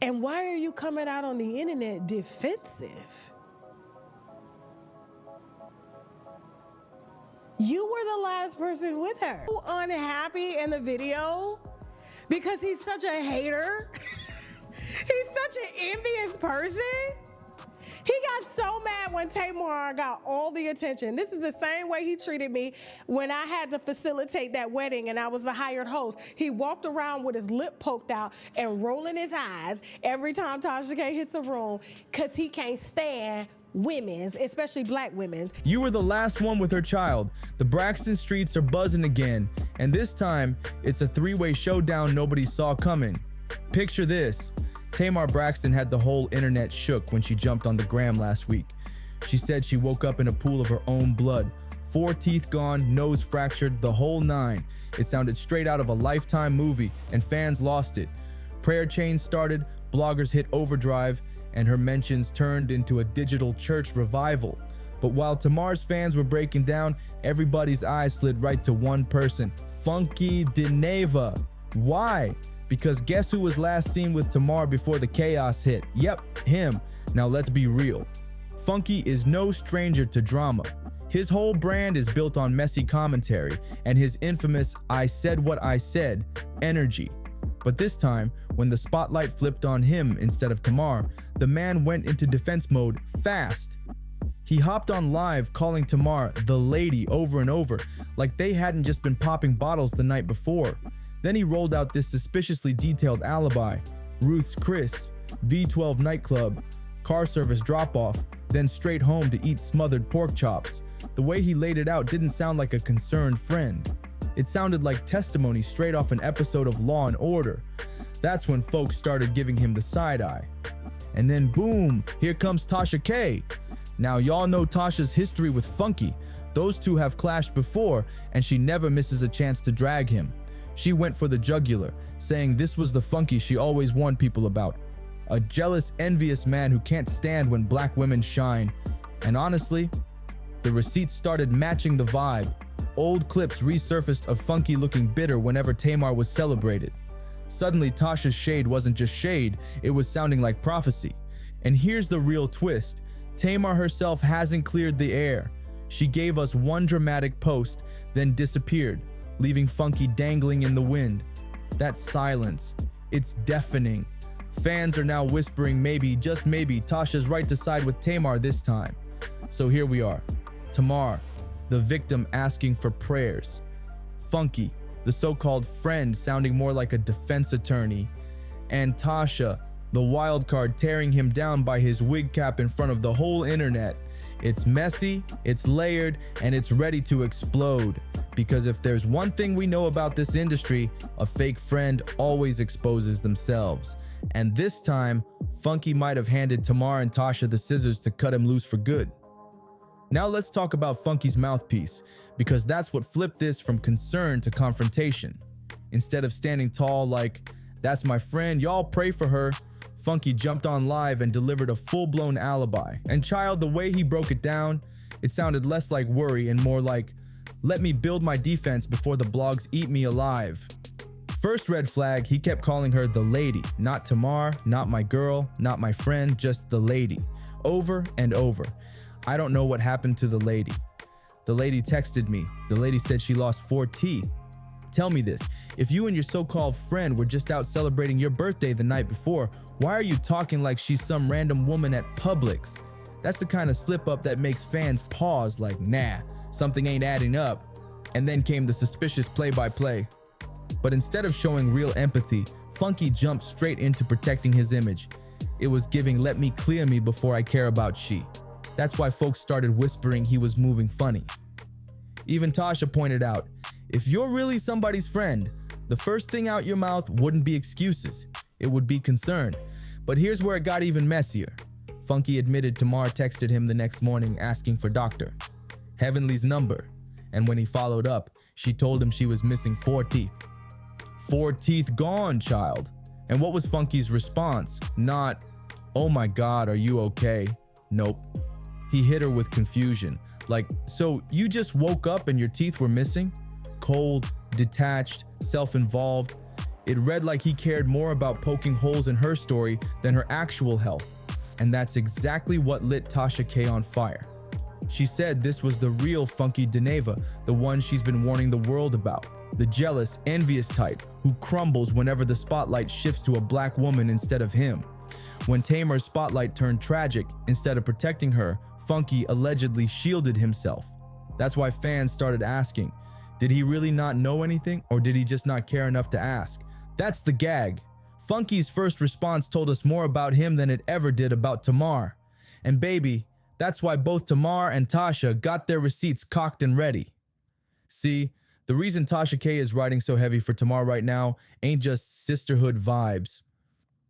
And why are you coming out on the internet defensive? You were the last person with her. You unhappy in the video because he's such a hater? He's such an envious person? He got so mad when Tamar got all the attention. This is the same way he treated me when I had to facilitate that wedding and I was the hired host. He walked around with his lip poked out and rolling his eyes every time Tasha K hits a room because he can't stand women's, especially black women's. You were the last one with her child. The Braxton streets are buzzing again, and this time it's a three-way showdown nobody saw coming. Picture this. Tamar Braxton had the whole internet shook when she jumped on the gram last week. She said she woke up in a pool of her own blood. 4 teeth gone, nose fractured, the whole nine. It sounded straight out of a Lifetime movie, and fans lost it. Prayer chains started, bloggers hit overdrive, and her mentions turned into a digital church revival. But while Tamar's fans were breaking down, everybody's eyes slid right to one person, Funky Dineva. Why? Because guess who was last seen with Tamar before the chaos hit? Yep, him. Now let's be real. Funky is no stranger to drama. His whole brand is built on messy commentary and his infamous "I said what I said" energy. But this time, when the spotlight flipped on him instead of Tamar, the man went into defense mode fast. He hopped on live calling Tamar the lady over and over, like they hadn't just been popping bottles the night before. Then he rolled out this suspiciously detailed alibi: Ruth's Chris, V12 nightclub, car service drop-off, then straight home to eat smothered pork chops. The way he laid it out didn't sound like a concerned friend. It sounded like testimony straight off an episode of Law and Order. That's when folks started giving him the side eye. And then boom, here comes Tasha K. Now y'all know Tasha's history with Funky. Those two have clashed before, and she never misses a chance to drag him. She went for the jugular, saying this was the Funky she always warned people about. A jealous, envious man who can't stand when black women shine. And honestly, the receipts started matching the vibe. Old clips resurfaced of Funky looking bitter whenever Tamar was celebrated. Suddenly, Tasha's shade wasn't just shade, it was sounding like prophecy. And here's the real twist. Tamar herself hasn't cleared the air. She gave us one dramatic post, then disappeared, leaving Funky dangling in the wind. That silence, it's deafening. Fans are now whispering maybe, just maybe, Tasha's right to side with Tamar this time. So here we are. Tamar, the victim asking for prayers. Funky, the so-called friend sounding more like a defense attorney. And Tasha, the wild card tearing him down by his wig cap in front of the whole internet. It's messy, it's layered, and it's ready to explode. Because if there's one thing we know about this industry, a fake friend always exposes themselves. And this time, Funky might have handed Tamar and Tasha the scissors to cut him loose for good. Now let's talk about Funky's mouthpiece, because that's what flipped this from concern to confrontation. Instead of standing tall like, "That's my friend, y'all pray for her," Funky jumped on live and delivered a full-blown alibi. And child, the way he broke it down, it sounded less like worry and more like, "Let me build my defense before the blogs eat me alive." First red flag, he kept calling her the lady, not Tamar, not my girl, not my friend, just the lady, over and over. I don't know what happened to the lady. The lady texted me. The lady said she lost 4 teeth. Tell me this, if you and your so-called friend were just out celebrating your birthday the night before, why are you talking like she's some random woman at Publix? That's the kind of slip-up that makes fans pause like, nah, something ain't adding up. And then came the suspicious play-by-play. But instead of showing real empathy, Funky jumped straight into protecting his image. It was giving, "Let me clear me before I care about she." That's why folks started whispering he was moving funny. Even Tasha pointed out, if you're really somebody's friend, the first thing out your mouth wouldn't be excuses, it would be concern. But here's where it got even messier. Funky admitted Tamar texted him the next morning asking for Dr. Heavenly's number, and when he followed up, she told him she was missing 4 teeth. 4 teeth gone, child. And what was Funky's response? Not, "Oh my God, are you okay?" Nope. He hit her with confusion, like, "So you just woke up and your teeth were missing?" Cold, detached, self-involved. It read like he cared more about poking holes in her story than her actual health. And that's exactly what lit Tasha K on fire. She said this was the real funky Dineva, the one she's been warning the world about. The jealous, envious type who crumbles whenever the spotlight shifts to a black woman instead of him. When Tamar's spotlight turned tragic, instead of protecting her, Funky allegedly shielded himself. That's why fans started asking, did he really not know anything, or did he just not care enough to ask? That's the gag. Funky's first response told us more about him than it ever did about Tamar. And baby, that's why both Tamar and Tasha got their receipts cocked and ready. See, the reason Tasha K is riding so heavy for Tamar right now ain't just sisterhood vibes.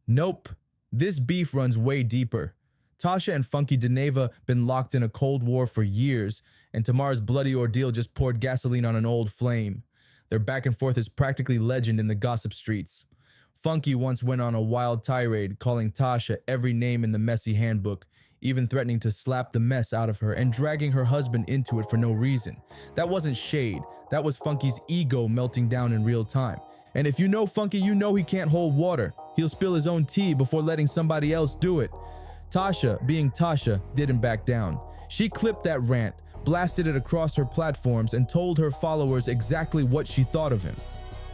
Nope, this beef runs way deeper. Tasha and Funky Dineva been locked in a cold war for years, and Tamar's bloody ordeal just poured gasoline on an old flame. Their back and forth is practically legend in the gossip streets. Funky once went on a wild tirade, calling Tasha every name in the messy handbook, even threatening to slap the mess out of her and dragging her husband into it for no reason. That wasn't shade, that was Funky's ego melting down in real time. And if you know Funky, you know he can't hold water. He'll spill his own tea before letting somebody else do it. Tasha, being Tasha, didn't back down. She clipped that rant, blasted it across her platforms, and told her followers exactly what she thought of him.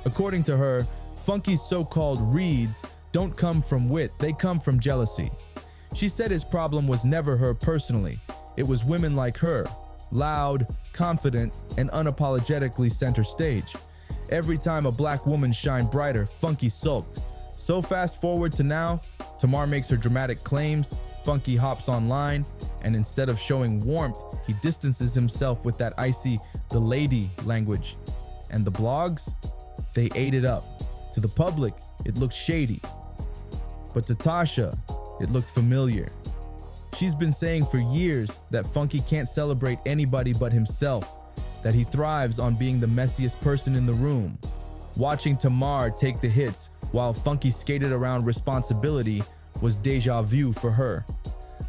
According to her, Funky's so-called reads don't come from wit, they come from jealousy. She said his problem was never her personally, it was women like her, loud, confident, and unapologetically center stage. Every time a black woman shined brighter, Funky sulked. So fast forward to now, Tamar makes her dramatic claims, Funky hops online, and instead of showing warmth, he distances himself with that icy, the lady language. And the blogs? They ate it up. To the public, it looked shady. But to Tasha, it looked familiar. She's been saying for years that Funky can't celebrate anybody but himself, that he thrives on being the messiest person in the room. Watching Tamar take the hits while Funky skated around responsibility was deja vu for her.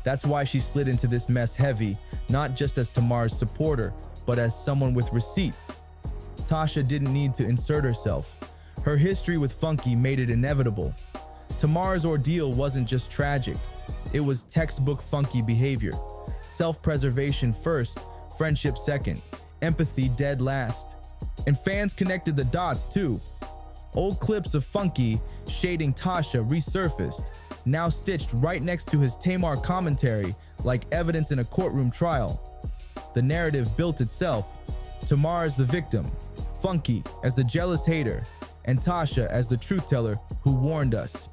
That's why she slid into this mess heavy, not just as Tamar's supporter, but as someone with receipts. Tasha didn't need to insert herself. Her history with Funky made it inevitable. Tamar's ordeal wasn't just tragic, it was textbook Funky behavior. Self-preservation first, friendship second, empathy dead last. And fans connected the dots too. Old clips of Funky shading Tasha resurfaced, now stitched right next to his Tamar commentary like evidence in a courtroom trial. The narrative built itself. Tamar as the victim, Funky as the jealous hater, and Tasha as the truth teller who warned us.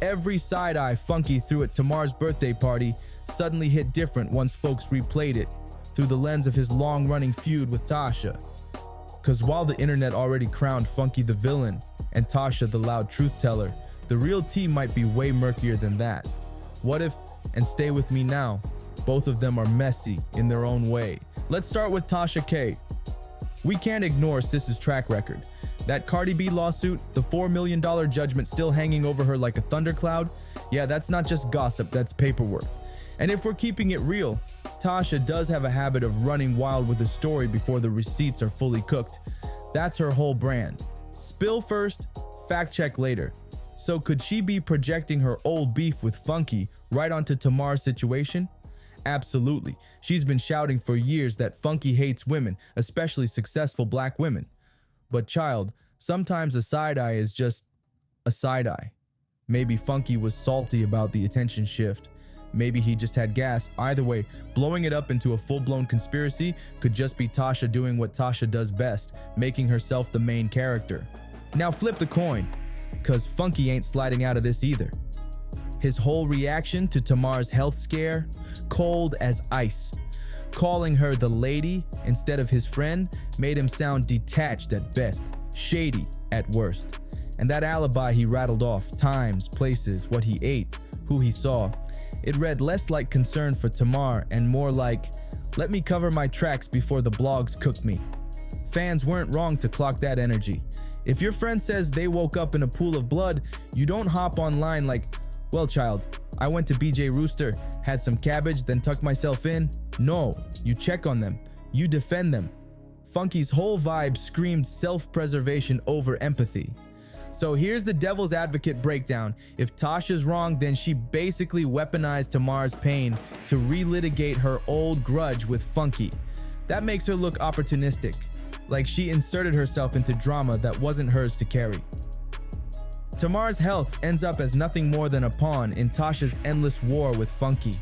Every side-eye Funky threw at Tamar's birthday party suddenly hit different once folks replayed it through the lens of his long-running feud with Tasha. Cause while the internet already crowned Funky the villain and Tasha the loud truth teller, the real tea might be way murkier than that. What if, and stay with me now, both of them are messy in their own way? Let's start with Tasha K. We can't ignore Sis's track record. That Cardi B lawsuit, the $4 million judgment still hanging over her like a thundercloud, yeah, that's not just gossip, that's paperwork. And if we're keeping it real, Tasha does have a habit of running wild with a story before the receipts are fully cooked. That's her whole brand. Spill first, fact check later. So could she be projecting her old beef with Funky right onto Tamar's situation? Absolutely. She's been shouting for years that Funky hates women, especially successful black women. But child, sometimes a side-eye is just a side-eye. Maybe Funky was salty about the attention shift. Maybe he just had gas. Either way, blowing it up into a full-blown conspiracy could just be Tasha doing what Tasha does best, making herself the main character. Now flip the coin, cause Funky ain't sliding out of this either. His whole reaction to Tamar's health scare, cold as ice. Calling her the lady instead of his friend made him sound detached at best, shady at worst. And that alibi he rattled off, times, places, what he ate, who he saw, it read less like concern for Tamar and more like, let me cover my tracks before the blogs cook me. Fans weren't wrong to clock that energy. If your friend says they woke up in a pool of blood, you don't hop online like, well child, I went to BJ Rooster, had some cabbage, then tucked myself in. No, you check on them, you defend them. Funky's whole vibe screamed self-preservation over empathy. So here's the devil's advocate breakdown. If Tasha's wrong, then she basically weaponized Tamar's pain to relitigate her old grudge with Funky. That makes her look opportunistic, like she inserted herself into drama that wasn't hers to carry. Tamar's health ends up as nothing more than a pawn in Tasha's endless war with Funky.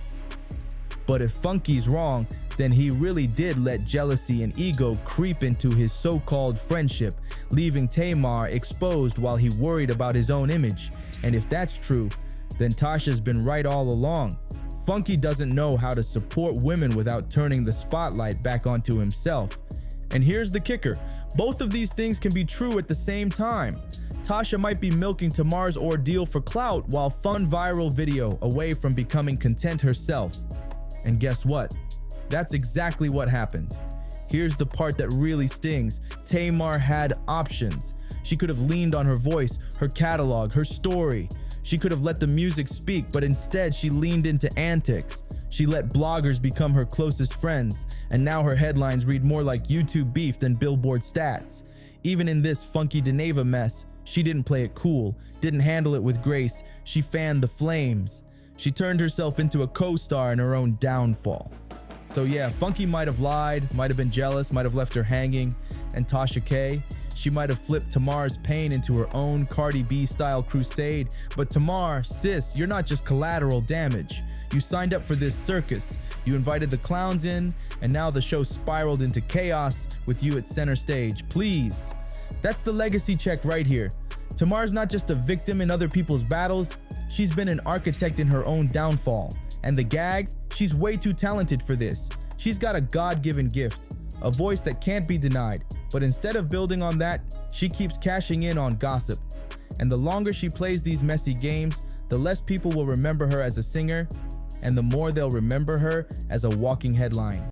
But if Funky's wrong, then he really did let jealousy and ego creep into his so-called friendship, leaving Tamar exposed while he worried about his own image. And if that's true, then Tasha's been right all along. Funky doesn't know how to support women without turning the spotlight back onto himself. And here's the kicker, both of these things can be true at the same time. Tasha might be milking Tamar's ordeal for clout while fun viral video away from becoming content herself. And guess what? That's exactly what happened. Here's the part that really stings. Tamar had options. She could have leaned on her voice, her catalog, her story. She could have let the music speak, but instead she leaned into antics. She let bloggers become her closest friends, and now her headlines read more like YouTube beef than Billboard stats. Even in this Funky Dineva mess, she didn't play it cool, didn't handle it with grace. She fanned the flames. She turned herself into a co-star in her own downfall. So yeah, Funky might have lied, might have been jealous, might have left her hanging, and Tasha K, she might have flipped Tamar's pain into her own Cardi B style crusade. But Tamar, sis, you're not just collateral damage. You signed up for this circus. You invited the clowns in, and now the show spiraled into chaos with you at center stage. Please. That's the legacy check right here. Tamar's not just a victim in other people's battles, she's been an architect in her own downfall. And the gag? She's way too talented for this. She's got a God-given gift, a voice that can't be denied. But instead of building on that, she keeps cashing in on gossip. And the longer she plays these messy games, the less people will remember her as a singer, and the more they'll remember her as a walking headline.